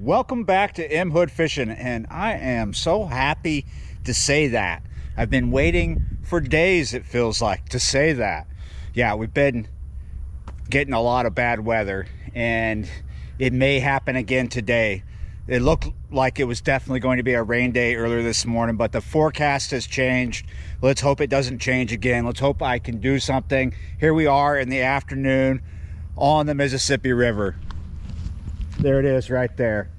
Welcome back to M Hood Fishing, and I am so happy to say that. I've been waiting for days, it feels like, to say that. Yeah, we've been getting a lot of bad weather, and it may happen again today. It looked like it was definitely going to be a rain day earlier this morning, but the forecast has changed. Let's hope it doesn't change again. Let's hope I can do something. Here we are in the afternoon on the Mississippi River. There it is right there.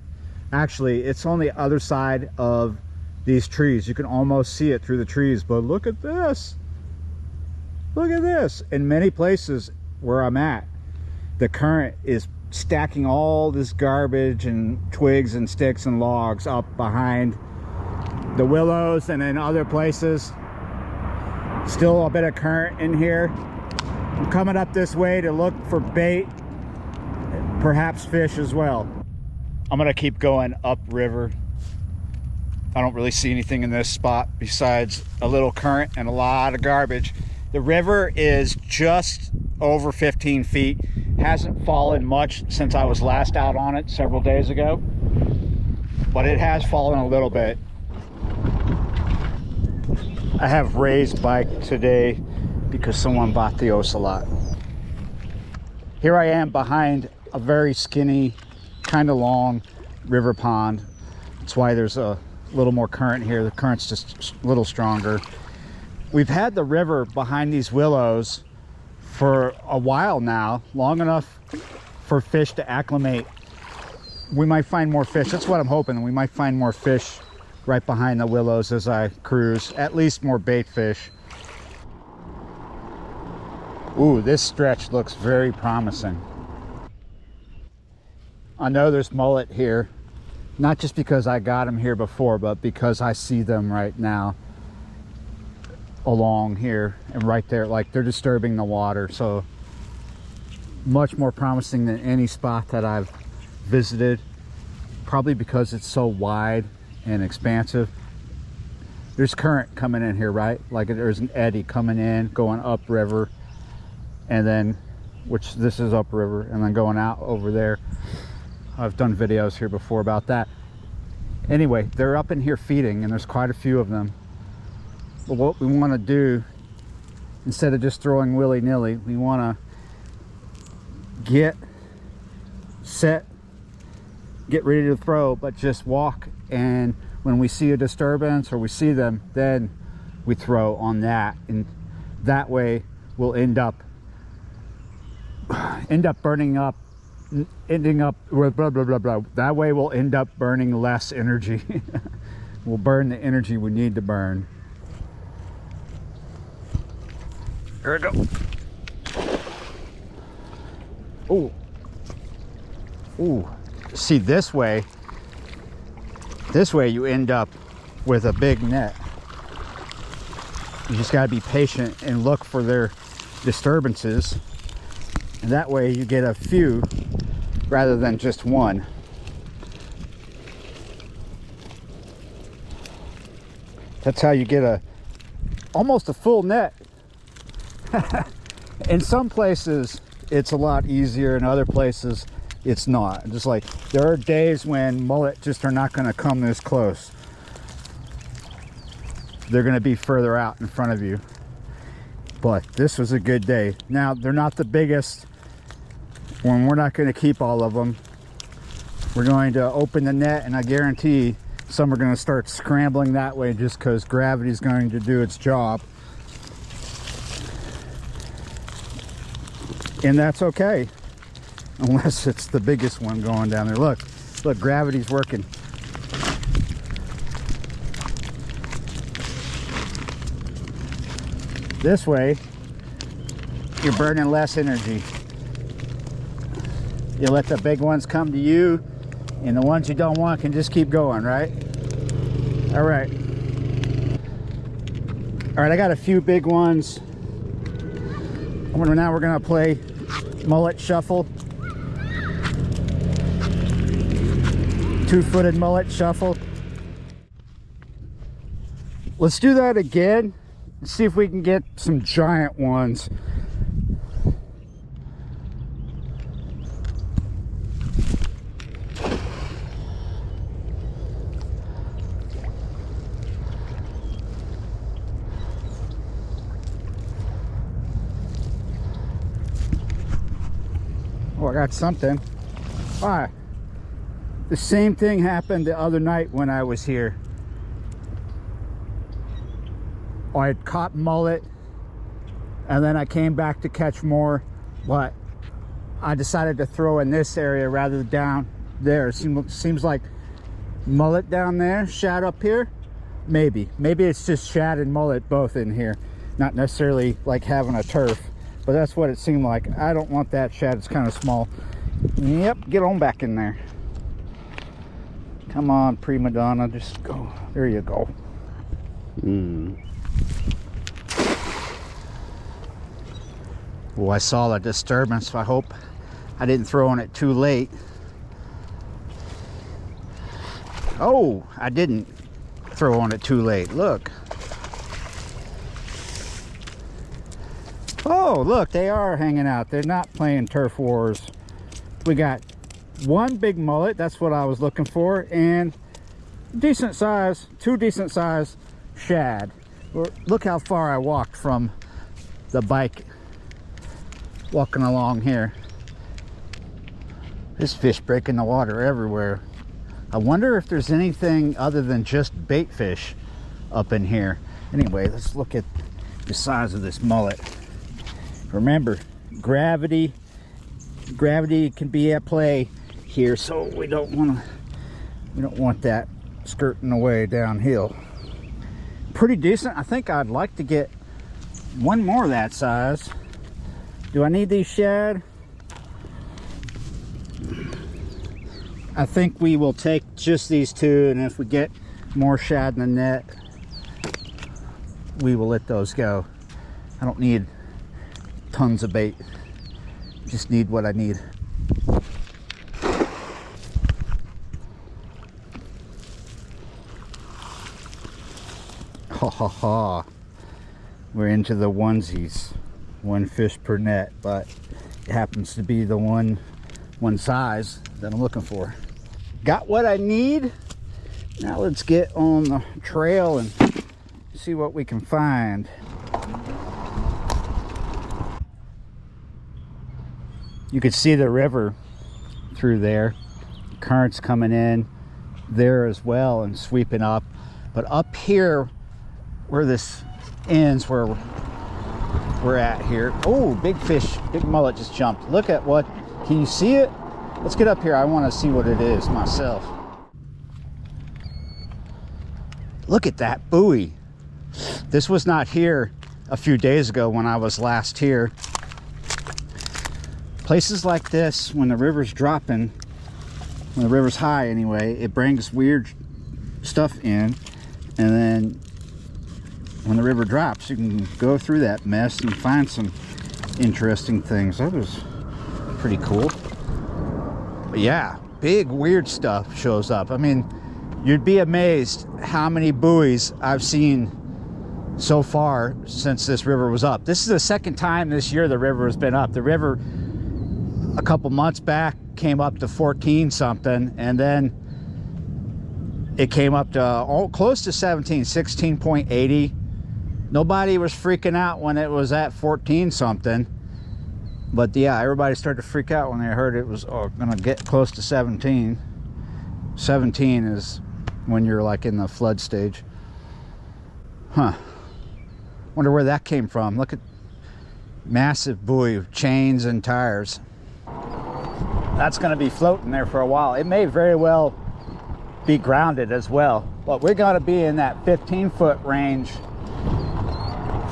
Actually, it's on the other side of these trees. You can almost see it through the trees, but look at this. Look at this. In many places where I'm at, the current is stacking all this garbage and twigs and sticks and logs up behind the willows, and in other places still a bit of current in here. I'm coming up this way to look for bait, perhaps fish as well. I'm gonna keep going upriver. I don't really see anything in this spot besides a little current and a lot of garbage. The river is just over 15 feet. Hasn't fallen much since I was last out on it several days ago, but it has fallen a little bit. I have raised bike today because someone bought the ocelot. Here I am behind a very skinny, kind of long river pond. That's why there's a little more current here. The current's just a little stronger. We've had the river behind these willows for a while now, long enough for fish to acclimate. We might find more fish. That's what I'm hoping. We might find more fish right behind the willows as I cruise, at least more bait fish. Ooh, this stretch looks very promising. I know there's mullet here, not just because I got them here before, but because I see them right now along here and right there. Like, they're disturbing the water, so much more promising than any spot that I've visited, probably because it's so wide and expansive. There's current coming in here, right? Like, there's an eddy coming in, going upriver, and then, which this is upriver, and then going out over there. I've done videos here before about that. Anyway, they're up in here feeding, and there's quite a few of them. But what we want to do, instead of just throwing willy-nilly, we want to get set, get ready to throw, but just walk, and when we see a disturbance or we see them, then we throw on that, and that way we'll end up burning up, ending up with blah blah blah blah. That way we'll end up burning less energy. We'll burn the energy we need to burn. Here we go. Ooh. Ooh. See, this way you end up with a big net. You just got to be patient and look for their disturbances, and that way you get a few rather than just one. That's how you get almost a full net. In some places it's a lot easier, in other places it's not. Just like, there are days when mullet just are not going to come this close. They're going to be further out in front of you. But this was a good day. Now, they're not the biggest, when we're not going to keep all of them. We're going to open the net, and I guarantee some are going to start scrambling that way just because gravity is going to do its job. And that's okay, unless it's the biggest one going down there. Look, gravity's working. This way, you're burning less energy. You let the big ones come to you, and the ones you don't want can just keep going, right? All right. All right, I got a few big ones. Now we're gonna play mullet shuffle. Two-footed mullet shuffle. Let's do that again. See if we can get some giant ones. I got something. All right. The same thing happened the other night when I was here. I had caught mullet, and then I came back to catch more, but I decided to throw in this area rather than down there. It seems like mullet down there, shad up here. Maybe it's just shad and mullet both in here, not necessarily like having a turf, but that's what it seemed like. I don't want that shad, it's kind of small. Yep, get on back in there. Come on, prima donna, just go. There you go. Oh, I saw the disturbance. I hope I didn't throw in it too late. Oh, I didn't throw on it too late. Look. Oh, look, they are hanging out. They're not playing turf wars. We got one big mullet, that's what I was looking for, and decent size, two decent size shad. Look how far I walked from the bike, walking along here. There's fish breaking the water everywhere. I wonder if there's anything other than just bait fish up in here. Anyway, let's look at the size of this mullet. Remember, gravity can be at play here, so we don't want that skirting away downhill. Pretty decent. I think I'd like to get one more of that size. Do I need these shad? I think we will take just these two, and if we get more shad in the net, we will let those go. I don't need tons of bait, just need what I need. Ha ha ha. We're into the onesies. One fish per net, but it happens to be the one size that I'm looking for. Got what I need. Now let's get on the trail and see what we can find. You could see the river through there. Currents coming in there as well and sweeping up. But up here where this ends, where we're at here. Oh, big fish, big mullet just jumped. Look at what, can you see it? Let's get up here. I want to see what it is myself. Look at that buoy. This was not here a few days ago when I was last here. Places like this, when the river's dropping, when the river's high anyway, it brings weird stuff in, and then when the river drops, you can go through that mess and find some interesting things. That was pretty cool. But yeah, big weird stuff shows up. I mean, you'd be amazed how many buoys I've seen so far since this river was up. This is the second time this year the river has been up. The river a couple months back came up to 14 something, and then it came up to close to 17, 16.80. Nobody was freaking out when it was at 14 something, but yeah, everybody started to freak out when they heard it was gonna get close to 17. 17 is when you're like in the flood stage. Huh. Wonder where that came from. Look at massive buoy of chains and tires. That's gonna be floating there for a while. It may very well be grounded as well, but we're gonna be in that 15-foot range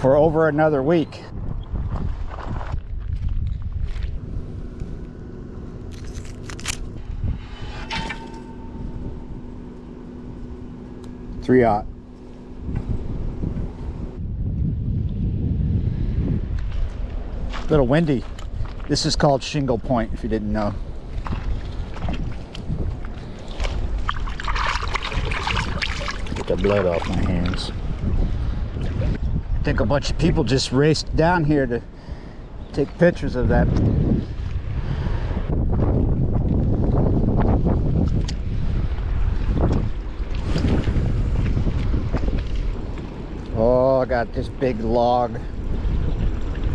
for over another week. Three-aught. Little windy. This is called Shingle Point, if you didn't know. Get the blood off my hands. I think a bunch of people just raced down here to take pictures of that. Oh, I got this big log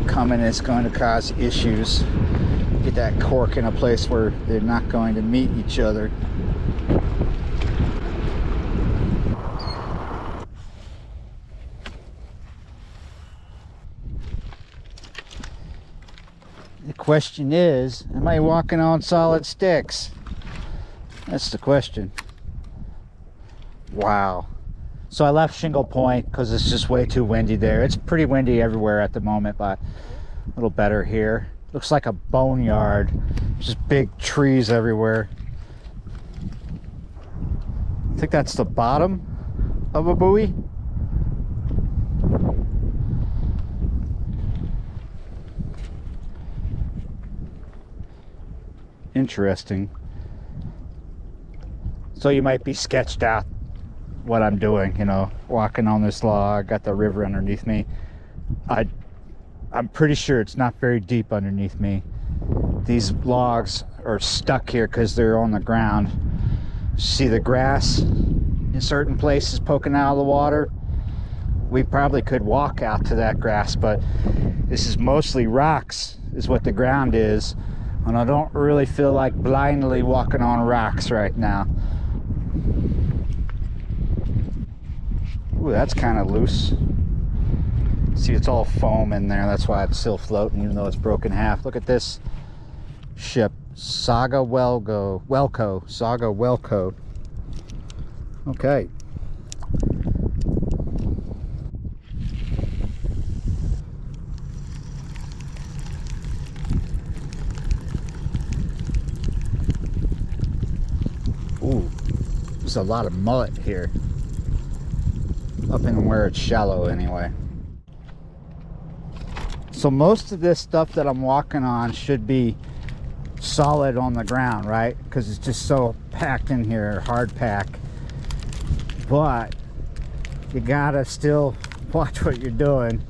coming. It's going to cause issues. Get that cork in a place where they're not going to meet each other. The question is, am I walking on solid sticks? That's the question. Wow. So I left Shingle Point because it's just way too windy there. It's pretty windy everywhere at the moment, but a little better here. Looks like a boneyard. Just big trees everywhere. I think that's the bottom of a buoy. Interesting. So you might be sketched out what I'm doing, you know, walking on this log, got the river underneath me. I'm pretty sure it's not very deep underneath me. These logs are stuck here because they're on the ground. See the grass in certain places poking out of the water? We probably could walk out to that grass, but this is mostly rocks is what the ground is. And I don't really feel like blindly walking on rocks right now. Ooh, that's kind of loose. See, it's all foam in there. That's why it's still floating, even though it's broken in half. Look at this ship. Saga Welco. Saga Welco. Okay. Ooh, there's a lot of mullet here. Up in where it's shallow anyway. So most of this stuff that I'm walking on should be solid on the ground, right? Because it's just so packed in here, hard pack. But you gotta still watch what you're doing,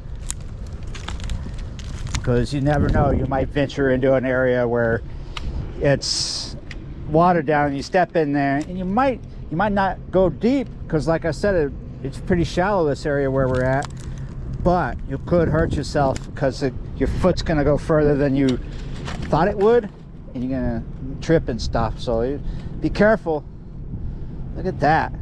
because you never know, you might venture into an area where it's water down and you step in there and you might not go deep, because like I said, it's pretty shallow, this area where we're at, but you could hurt yourself because your foot's gonna go further than you thought it would, and you're gonna trip and stuff. So be careful. Look at that.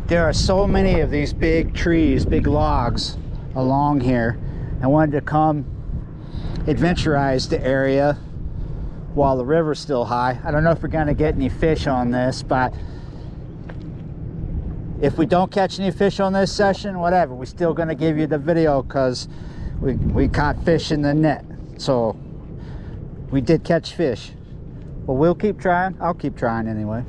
There are so many of these big trees, big logs along here. I wanted to come adventurize the area while the river's still high. I don't know if we're gonna get any fish on this, but if we don't catch any fish on this session, whatever, we're still gonna give you the video, because we caught fish in the net. So we did catch fish. Well, we'll keep trying. I'll keep trying anyway.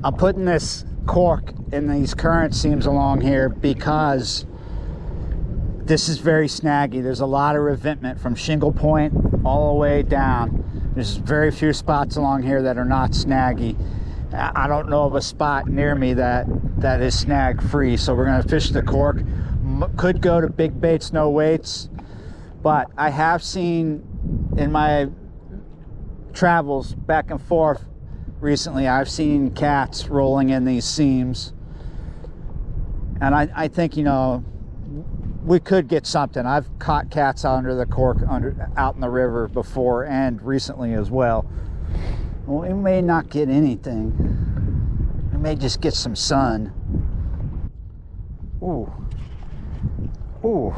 I'm putting this cork in these current seams along here because this is very snaggy. There's a lot of revetment from Shingle Point all the way down. There's very few spots along here that are not snaggy. I don't know of a spot near me that is snag free, so we're going to fish the cork. Could go to big baits, no weights, but I have seen in my travels back and forth recently, I've seen cats rolling in these seams, and I think, you know, we could get something. I've caught cats under the cork out in the river before, and recently as well. Well, we may not get anything. We may just get some sun. Ooh, ooh,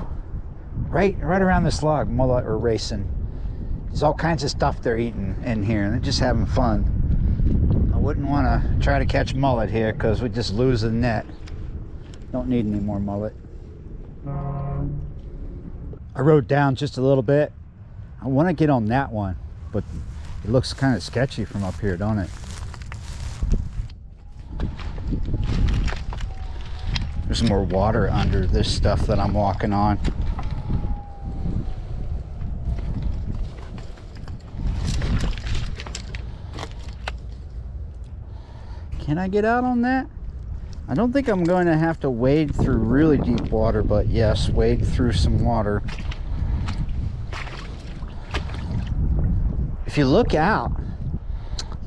right around this log, mullet are racing. There's all kinds of stuff they're eating in here, and they're just having fun. I wouldn't want to try to catch mullet here because we just lose the net. Don't need any more mullet. I rode down just a little bit. I want to get on that one, but it looks kind of sketchy from up here, don't it? There's more water under this stuff that I'm walking on. Can I get out on that? I don't think I'm going to have to wade through really deep water, but yes, wade through some water. if you look out,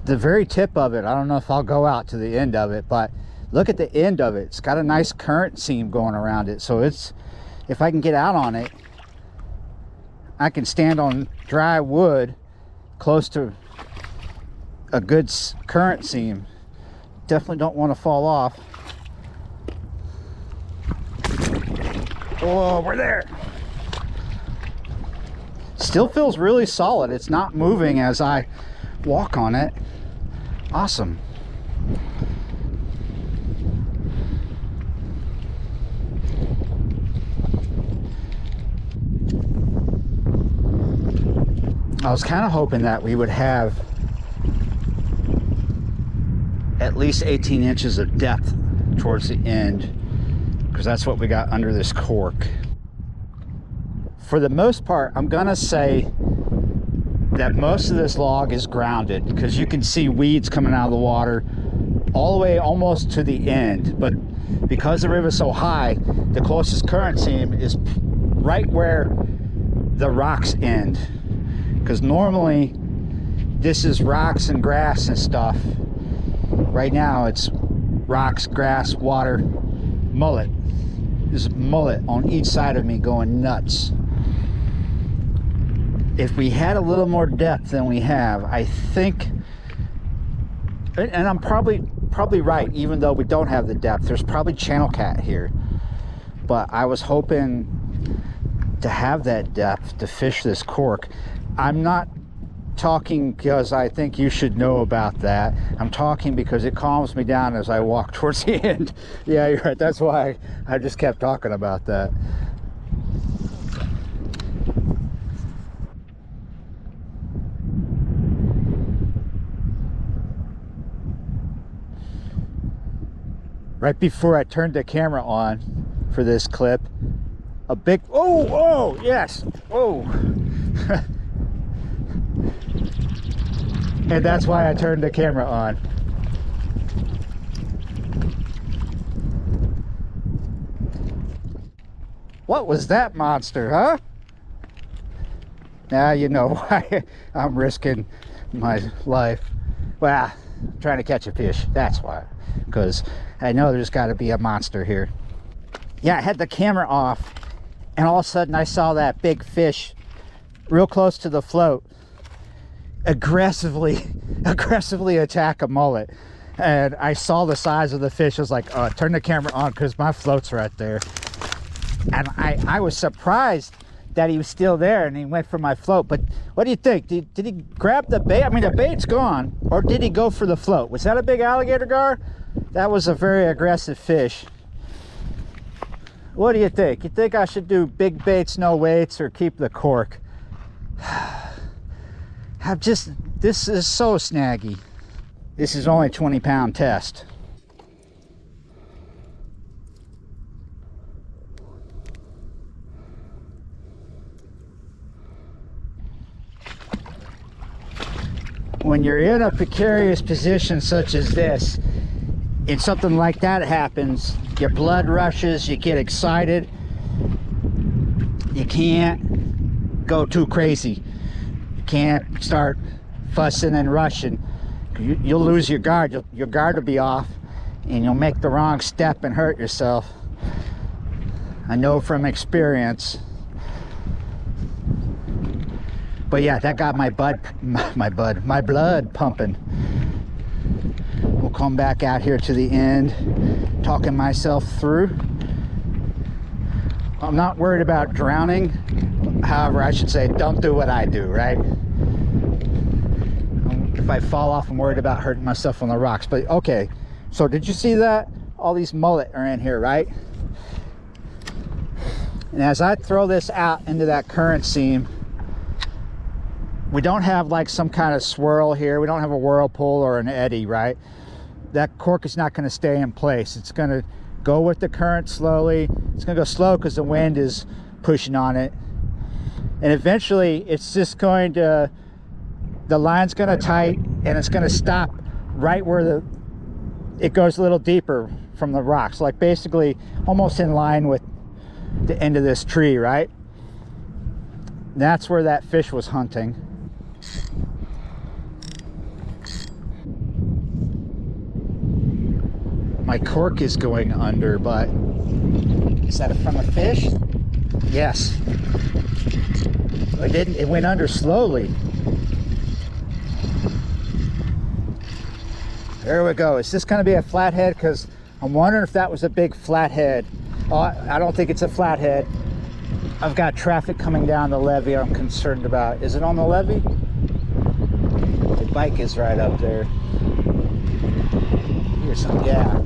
the very tip of it, I don't know if I'll go out to the end of it, but look at the end of it. It's got a nice current seam going around it. So it's, if I can get out on it, I can stand on dry wood close to a good current seam. Definitely don't want to fall off. Oh, we're there. Still feels really solid. It's not moving as I walk on it. Awesome. I was kind of hoping that we would have at least 18 inches of depth towards the end, because that's what we got under this cork. For the most part, I'm gonna say that most of this log is grounded, because you can see weeds coming out of the water all the way almost to the end. But because the river's so high, the closest current seam is right where the rocks end, because normally this is rocks and grass and stuff. Right now it's rocks, grass, water, mullet. There's mullet on each side of me going nuts. If we had a little more depth than we have, I think, and I'm probably right, even though we don't have the depth, there's probably channel cat here. But I was hoping to have that depth to fish this cork. I'm not talking because I think you should know about that. I'm talking because it calms me down as I walk towards the end. Yeah, you're right. That's why I just kept talking about that. Right before I turned the camera on for this clip, a big, oh, yes, oh. And that's why I turned the camera on. What was that monster, huh? Now you know why I'm risking my life. Well, I'm trying to catch a fish, that's why. Because I know there's got to be a monster here. Yeah, I had the camera off, and all of a sudden I saw that big fish real close to the float aggressively attack a mullet. And I saw the size of the fish. I was like, oh, turn the camera on because my float's right there. And I was surprised that he was still there, and he went for my float. But what do you think? Did he grab the bait? I mean, the bait's gone. Or did he go for the float? Was that a big alligator gar? That was a very aggressive fish. What do you think? You think I should do big baits, no weights, or keep the cork? This is so snaggy. This is only a 20-pound test. When you're in a precarious position such as this, and something like that happens, your blood rushes, you get excited, you can't go too crazy. You can't start fussing and rushing. You'll lose your guard. Your guard will be off, and you'll make the wrong step and hurt yourself. I know from experience. But yeah, that got my blood pumping. We'll come back out here to the end, talking myself through. I'm not worried about drowning. However, I should say, don't do what I do, right? If I fall off, I'm worried about hurting myself on the rocks. But okay, so did you see that? All these mullet are in here, right? And as I throw this out into that current seam, we don't have like some kind of swirl here. We don't have a whirlpool or an eddy, right? That cork is not going to stay in place. It's going to go with the current slowly. It's going to go slow because the wind is pushing on it. And eventually it's just going to, the line's going to tight, and it's going to stop right where it goes a little deeper from the rocks, like basically almost in line with the end of this tree, right? That's where that fish was hunting. my cork is going under, but is that from a fish? Yes. It didn't, it went under slowly. There we go. Is this going to be a flathead? Because I'm wondering if that was a big flathead. Oh, I don't think it's a flathead. I've got traffic coming down the levee I'm concerned about. Is it on the levee? The bike is right up there. Here's some, yeah.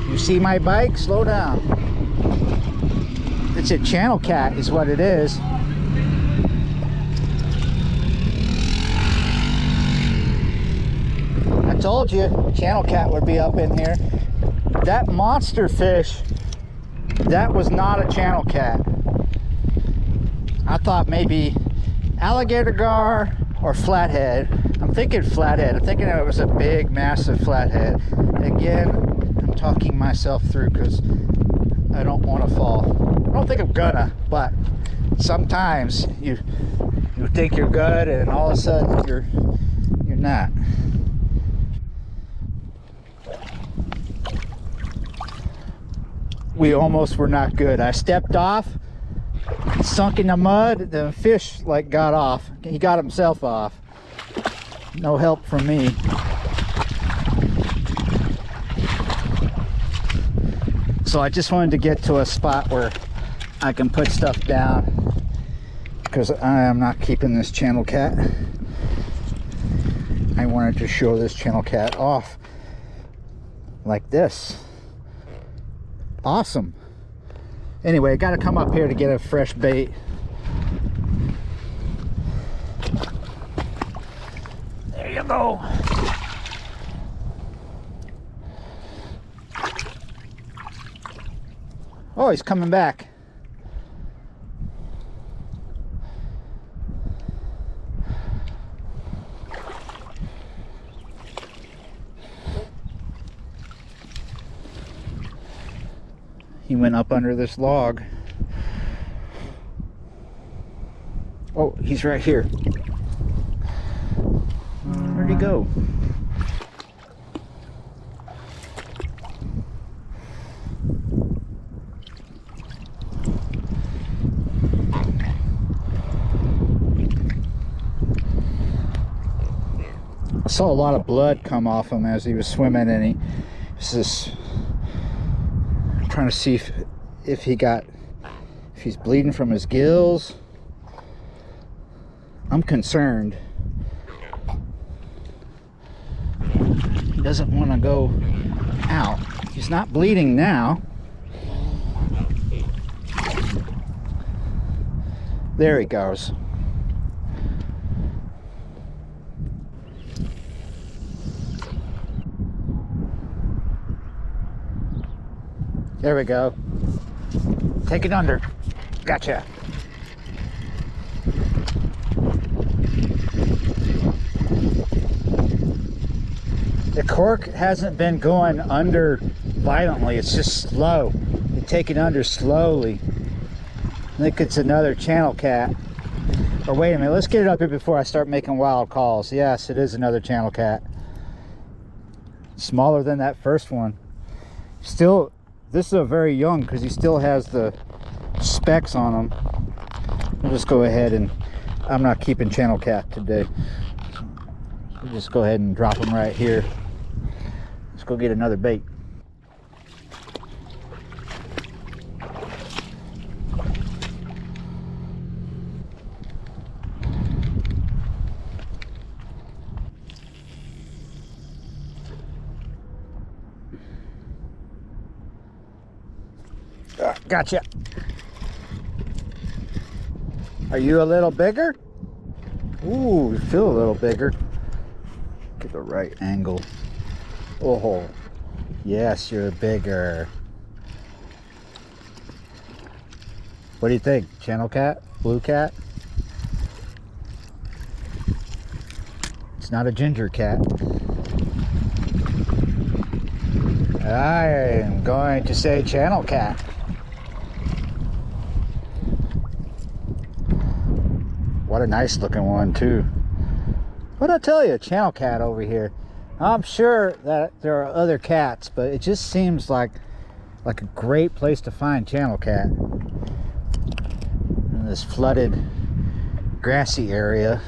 You see my bike? Slow down. It's a channel cat is what it is. I told you channel cat would be up in here. That monster fish, that was not a channel cat. I thought maybe alligator gar or flathead. I'm thinking flathead. I'm thinking it was a big, massive flathead. Again, I'm talking myself through because I don't want to fall. I don't think I'm gonna, but sometimes you think you're good and all of a sudden you're not. We almost were not good. I stepped off, sunk in the mud, the fish like got off. He got himself off. No help from me. So I just wanted to get to a spot where I can put stuff down because I am not keeping this channel cat. I wanted to show this channel cat off like this. Awesome. Anyway, I got to come up here to get a fresh bait. There you go. Oh, he's coming back. He went up under this log. Oh, he's right here. Where'd he go? I saw a lot of blood come off him as he was swimming, and he was just trying to see if he's bleeding from his gills. I'm concerned. He doesn't want to go out. He's not bleeding now. There he goes. There we go. Take it under. Gotcha. The cork hasn't been going under violently. It's just slow. You take it under slowly. I think it's another channel cat. Or wait a minute. Let's get it up here before I start making wild calls. Yes, it is another channel cat. Smaller than that first one. Still... This is a very young because he still has the specks on him. We'll just go ahead and I'm not keeping channel cat today. We'll just go ahead and drop him right here. Let's go get another bait. Gotcha. Are you a little bigger? Ooh, you feel a little bigger. Get the right angle. Oh, yes, you're bigger. What do you think? Channel cat? Blue cat? It's not a ginger cat. I am going to say channel cat. What a nice looking one too. What'd I tell you? Channel cat over here. I'm sure that there are other cats, but it just seems like a great place to find channel cat in this flooded grassy area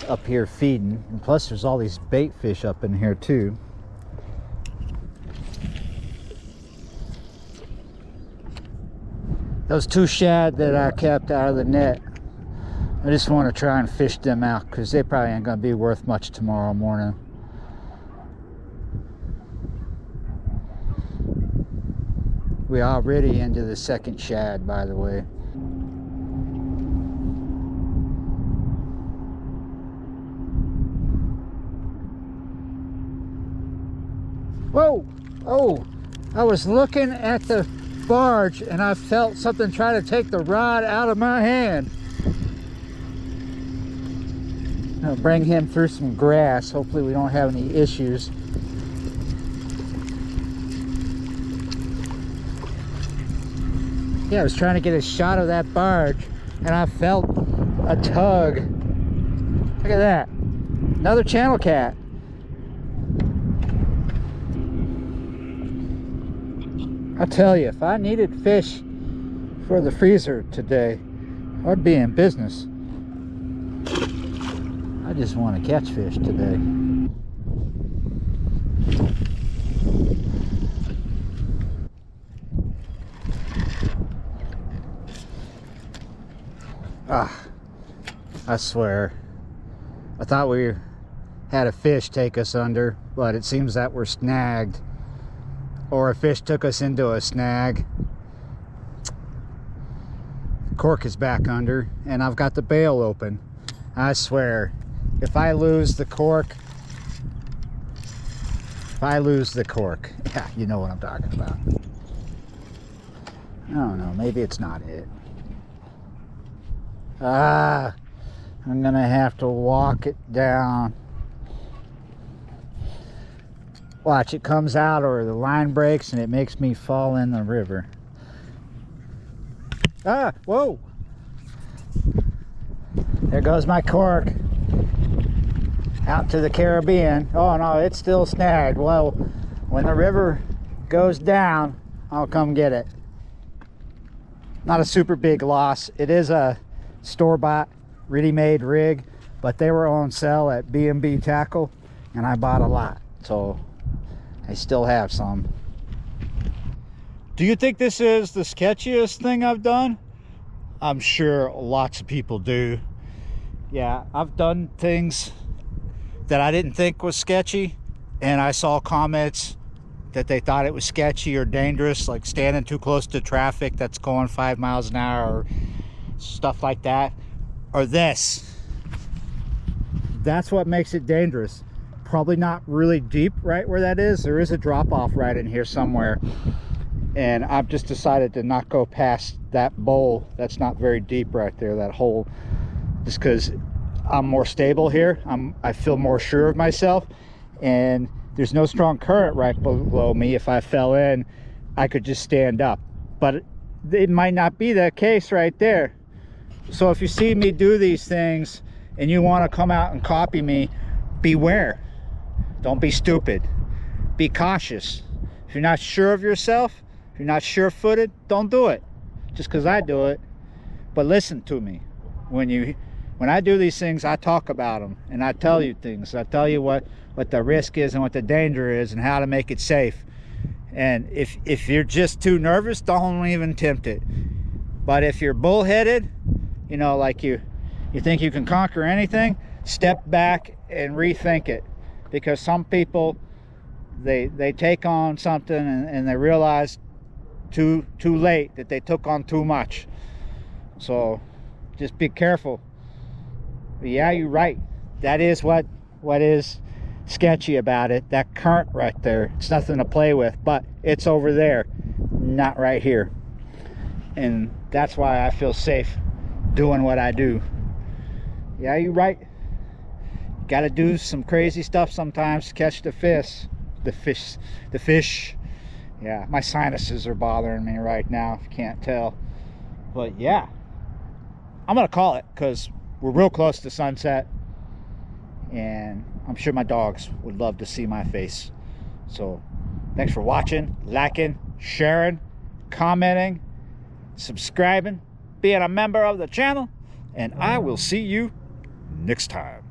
up here feeding. And plus there's all these bait fish up in here too. Those 2 shad that I kept out of the net, I just want to try and fish them out because they probably ain't going to be worth much tomorrow morning. We are already into the 2nd shad, by the way. Whoa! Oh! I was looking at the barge and I felt something try to take the rod out of my hand. I'll bring him through some grass. Hopefully we don't have any issues. Yeah, I was trying to get a shot of that barge and I felt a tug. Look at that. Another channel cat. I'll tell you, if I needed fish for the freezer today, I'd be in business. I just want to catch fish today. I swear, I thought we had a fish take us under, but it seems that we're snagged. Or a fish took us into a snag. Cork is back under and I've got the bail open. I swear, if I lose the cork, yeah, you know what I'm talking about. I don't know, maybe it's not it. I'm gonna have to walk it down. Watch, it comes out or the line breaks and it makes me fall in the river. Whoa! There goes my cork. Out to the Caribbean. Oh no, it's still snagged. Well, when the river goes down, I'll come get it. Not a super big loss. It is a store-bought, ready-made rig, but they were on sale at B&B Tackle and I bought a lot. So I still have some. Do you think this is the sketchiest thing I've done? I'm sure lots of people do. Yeah, I've done things that I didn't think was sketchy, and I saw comments that they thought it was sketchy or dangerous, like standing too close to traffic that's going 5 miles an hour or stuff like that. Or this. That's what makes it dangerous. Probably not really deep right where that is. There is a drop off right in here somewhere, and I've just decided to not go past that bowl. That's not very deep right there, that hole, just because I'm more stable here. I feel more sure of myself, and there's no strong current right below me. If I fell in, I could just stand up, but it might not be that case right there. So if you see me do these things and you want to come out and copy me, beware. Don't be stupid. Be cautious. If you're not sure of yourself, if you're not sure-footed, don't do it. Just because I do it. But listen to me. When I do these things, I talk about them and I tell you things. I tell you what the risk is and what the danger is and how to make it safe. And if you're just too nervous, don't even attempt it. But if you're bullheaded, you know, like you think you can conquer anything, step back and rethink it. Because some people, they take on something and they realize too late that they took on too much. So just be careful. But yeah, you're right. That is what is sketchy about it. That current right there, it's nothing to play with, but it's over there, not right here. And that's why I feel safe doing what I do. Yeah, you're right. Got to do some crazy stuff sometimes to catch the fish. Yeah, my sinuses are bothering me right now, if you can't tell. But yeah, I'm gonna call it, because We're real close to sunset, and I'm sure my dogs would love to see my face. So thanks for watching, liking, sharing, commenting, subscribing, being a member of the channel, and I will see you next time.